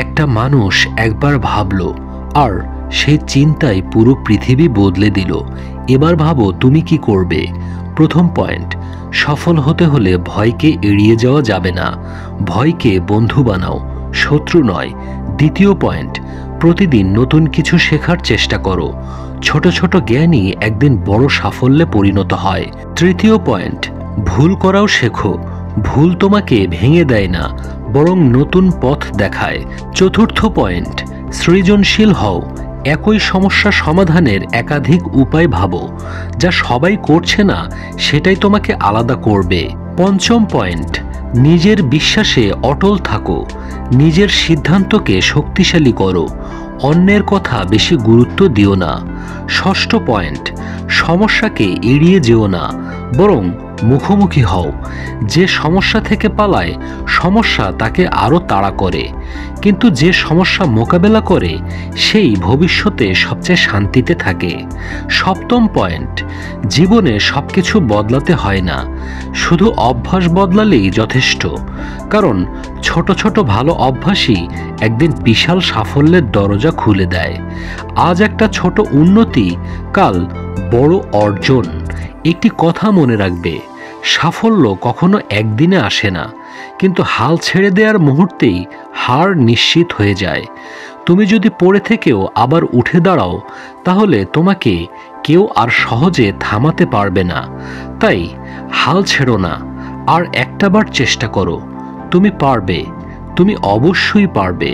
একটা মানুষ একবার ভাবলো আর সেই চিন্তায় পুরো পৃথিবী বদলে দিল। এবার ভাবো তুমি কি করবে। প্রথম পয়েন্ট, সফল হতে হলে ভয়কে এড়িয়ে যাওয়া যাবে না। ভয়কে বন্ধু বানাও, শত্রু নয়। দ্বিতীয় পয়েন্ট, প্রতিদিন নতুন কিছু শেখার চেষ্টা করো। ছোট ছোট জ্ঞানই একদিন বড় সাফল্যে পরিণত হয়। তৃতীয় পয়েন্ট, ভুল করাও শেখো। ভুল তোমাকে ভেঙে দেয় না, বরং নতুন পথ দেখায়। চতুর্থ পয়েন্ট, সৃজনশীল হও। একই সমস্যা সমাধানের একাধিক উপায় ভাবো। যা সবাই করছে না সেটাই তোমাকে আলাদা করবে। পঞ্চম পয়েন্ট, নিজের বিশ্বাসে অটল থাকো। নিজের সিদ্ধান্তকে শক্তিশালী করো। অন্যের কথা বেশি গুরুত্ব দিও না। ষষ্ঠ পয়েন্ট, সমস্যাকে এড়িয়ে যেও না, বরং মুখোমুখি হও। যে সমস্যা থেকে পালায় সমস্যা তাকে আরও তাড়া করে, কিন্তু যে সমস্যা মোকাবেলা করে সেই ভবিষ্যতে সবচেয়ে শান্তিতে থাকে। সপ্তম পয়েন্ট, জীবনে সবকিছু বদলাতে হয় না, শুধু অভ্যাস বদলালেই যথেষ্ট। কারণ ছোট ছোট ভালো অভ্যাসই একদিন বিশাল সাফল্যের দরজা খুলে দেয়। আজ একটা ছোট উন্নতি, কাল বড় অর্জন। একটি কথা মনে রাখবে, সাফল্য কখনো একদিনে আসে না, কিন্তু হাল ছেড়ে দেওয়ার মুহূর্তেই হার নিশ্চিত হয়ে যায়। তুমি যদি পড়ে থেকেও আবার উঠে দাঁড়াও, তাহলে তোমাকে কেউ আর সহজে থামাতে পারবে না। তাই হাল ছেড়ো না, আর একটাবার চেষ্টা করো। তুমি পারবে, তুমি অবশ্যই পারবে।